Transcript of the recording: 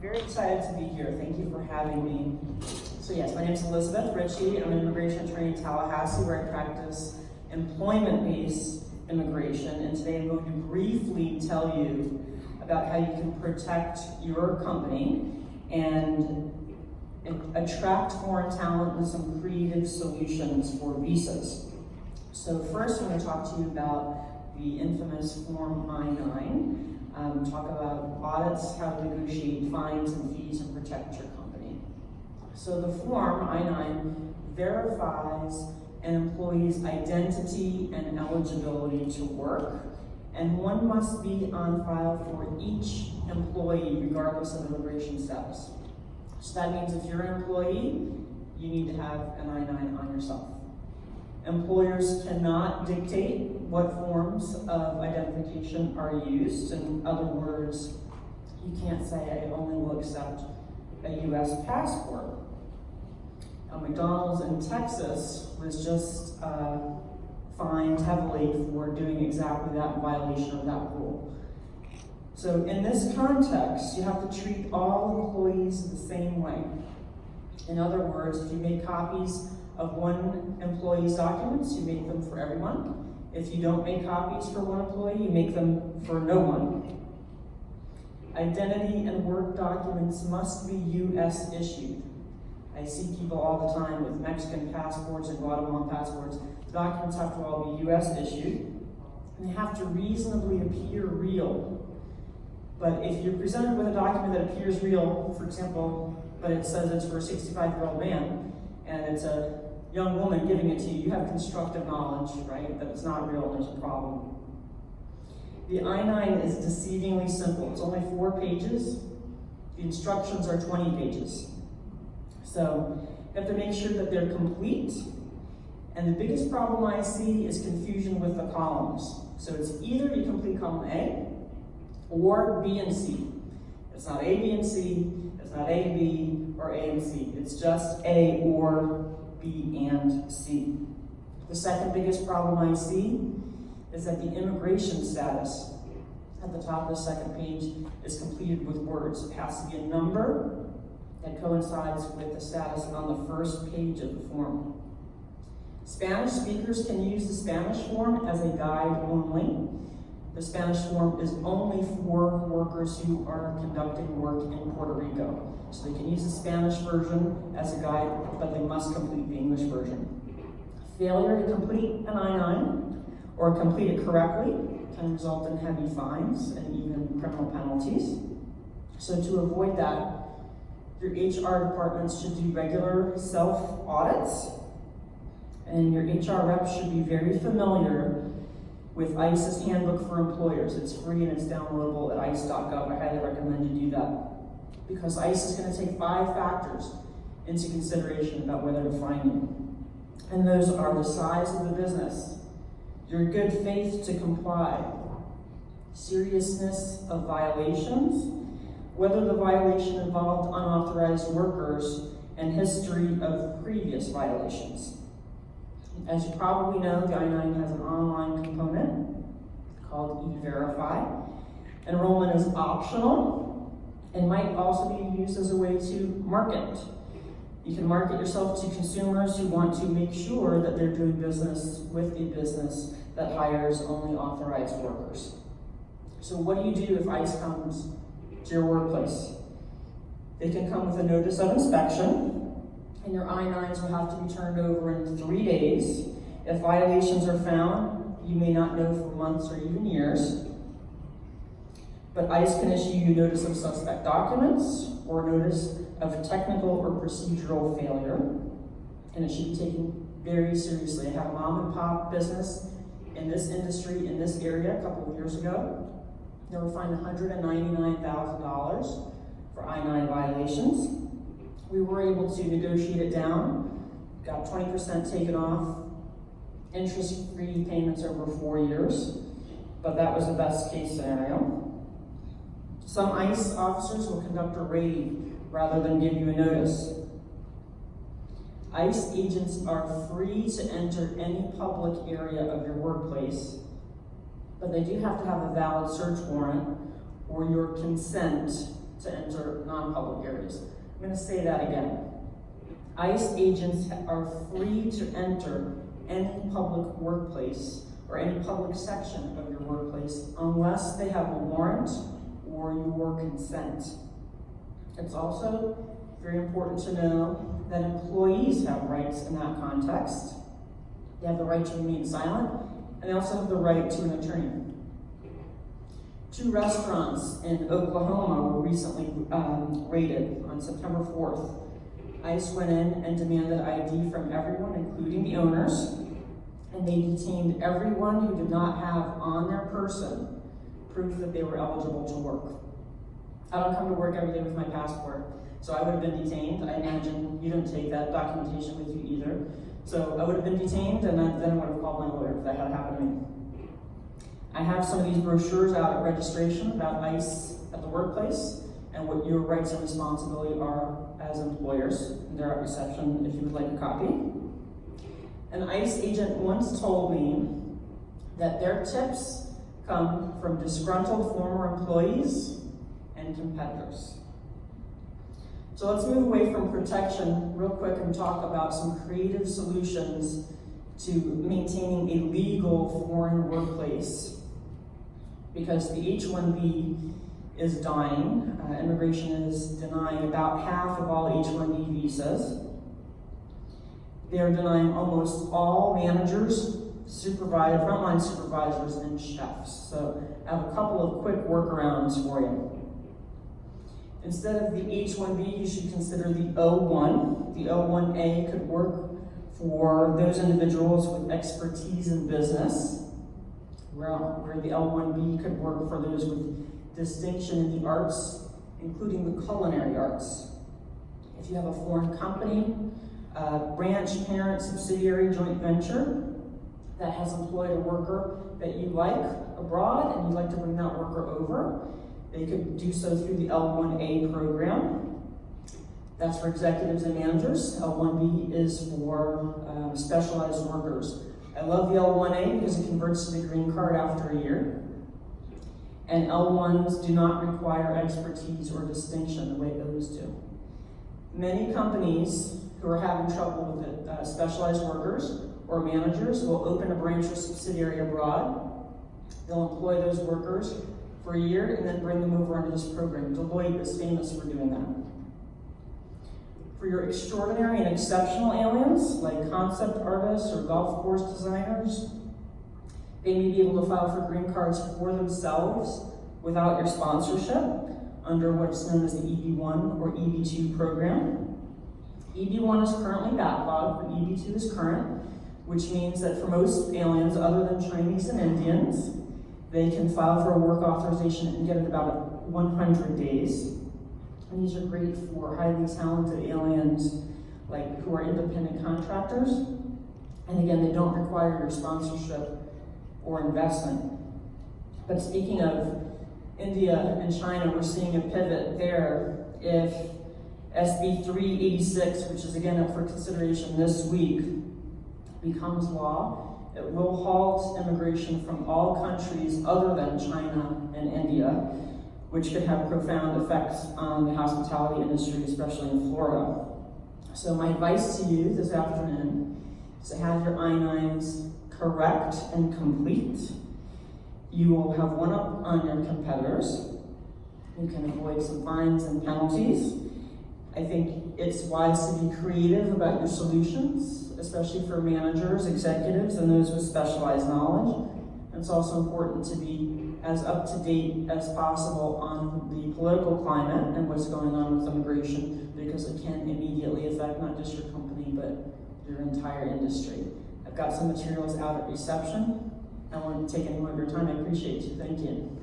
very excited to be here. Thank you for having me. So yes, my name is Elizabeth Ritchie. I'm an immigration attorney in Tallahassee where I practice employment-based immigration. And today I'm going to briefly tell you about how you can protect your company and attract foreign talent with some creative solutions for visas. So first I'm going to talk to you about the infamous Form I-9. Talk about audits, how to negotiate fines and fees and protect your company. So the Form I-9 verifies an employee's identity and eligibility to work, and one must be on file for each employee regardless of immigration status. So that means if you're an employee, you need to have an I-9 on yourself. Employers cannot dictate what forms of identification are used. In other words, you can't say, I only will accept a US passport. Now, McDonald's in Texas was just fined heavily for doing exactly that in violation of that rule. So in this context, you have to treat all employees the same way. In other words, if you make copies of one employee's documents, you make them for everyone. If you don't make copies for one employee, you make them for no one. Identity and work documents must be US issued. I see people all the time with Mexican passports and Guatemalan passports. The documents have to all be US issued, and they have to reasonably appear real. But if you're presented with a document that appears real, for example, but it says it's for a 65-year-old man, and it's a young woman giving it to you, you have constructive knowledge, right, that it's not real and there's a problem. The I-9 is deceivingly simple. It's only 4 pages. The instructions are 20 pages. So you have to make sure that they're complete. And the biggest problem I see is confusion with the columns. So it's either you complete column A or B and C. It's not A, B, and C. It's not A, B, or A and C. It's just A or B and C. The second biggest problem I see is that the immigration status at the top of the second page is completed with words. It has to be a number that coincides with the status on the first page of the form. Spanish speakers can use the Spanish form as a guide only. The Spanish form is only for workers who are conducting work in Puerto Rico. So they can use the Spanish version as a guide, but they must complete the English version. Failure to complete an I-9 or complete it correctly can result in heavy fines and even criminal penalties. So to avoid that, your HR departments should do regular self-audits, and your HR reps should be very familiar with ICE's Handbook for Employers. It's free and it's downloadable at ice.gov. I highly recommend you do that, because ICE is going to take 5 factors into consideration about whether to fine you. And those are the size of the business, your good faith to comply, seriousness of violations, whether the violation involved unauthorized workers, and history of previous violations. As you probably know, the I-9 has an online component called E-Verify. Enrollment is optional and might also be used as a way to market. You can market yourself to consumers who want to make sure that they're doing business with a business that hires only authorized workers. So what do you do if ICE comes to your workplace? They can come with a notice of inspection, and your I-9s will have to be turned over in 3 days. If violations are found, you may not know for months or even years. But ICE can issue you notice of suspect documents or notice of technical or procedural failure, and it should be taken very seriously. I had a mom and pop business in this industry, in this area, a couple of years ago. They were fined $199,000 for I-9 violations. We were able to negotiate it down, got 20% taken off, interest-free payments over 4 years, but that was the best case scenario. Some ICE officers will conduct a raid rather than give you a notice. ICE agents are free to enter any public area of your workplace, but they do have to have a valid search warrant or your consent to enter non-public areas. I'm going to say that again. ICE agents are free to enter any public workplace or any public section of your workplace unless they have a warrant or your consent. It's also very important to know that employees have rights in that context. They have the right to remain silent, and they also have the right to an attorney. 2 restaurants in Oklahoma were recently raided on September 4th. ICE went in and demanded ID from everyone, including the owners, and they detained everyone who did not have on their person proof that they were eligible to work. I don't come to work every day with my passport, so I would have been detained. I imagine you don't take that documentation with you either. So I would have been detained, and then I would have called my lawyer if that had happened to me. I have some of these brochures out at registration about ICE at the workplace and what your rights and responsibility are as employers. They're at reception if you would like a copy. An ICE agent once told me that their tips come from disgruntled former employees and competitors. So let's move away from protection real quick and talk about some creative solutions to maintaining a legal foreign workplace. Because the H-1B is dying, immigration is denying about half of all H-1B visas. They are denying almost all managers, frontline supervisors, and chefs. So I have a couple of quick workarounds for you. Instead of the H-1B, you should consider the O-1. The O-1A could work for those individuals with expertise in business, where the L-1B could work for those with distinction in the arts, including the culinary arts. If you have a foreign company, branch, parent, subsidiary, joint venture that has employed a worker that you like abroad and you'd like to bring that worker over, they could do so through the L-1A program. That's for executives and managers. L-1B is for specialized workers. I love the L-1A because it converts to the green card after a year. And L-1s do not require expertise or distinction the way those do. Many companies who are having trouble with it, specialized workers or managers, will open a branch or subsidiary abroad. They'll employ those workers for a year and then bring them over under this program. Deloitte is famous for doing that. For your extraordinary and exceptional aliens, like concept artists or golf course designers, they may be able to file for green cards for themselves without your sponsorship under what's known as the EB-1 or EB-2 program. EB-1 is currently backlogged, but EB-2 is current, which means that for most aliens other than Chinese and Indians, they can file for a work authorization and get it about 100 days. And these are great for highly talented aliens who are independent contractors. And again, they don't require your sponsorship or investment. But speaking of India and China, we're seeing a pivot there. If SB 386, which is again up for consideration this week, becomes law, it will halt immigration from all countries other than China and India, which could have profound effects on the hospitality industry, especially in Florida. So my advice to you this afternoon is to have your I-9s correct and complete. You will have one up on your competitors. You can avoid some fines and penalties. I think it's wise to be creative about your solutions, especially for managers, executives, and those with specialized knowledge. And it's also important to be as up-to-date as possible on the political climate and what's going on with immigration, because it can immediately affect not just your company, but your entire industry. I've got some materials out at reception. I don't want to take any more of your time. I appreciate you. Thank you.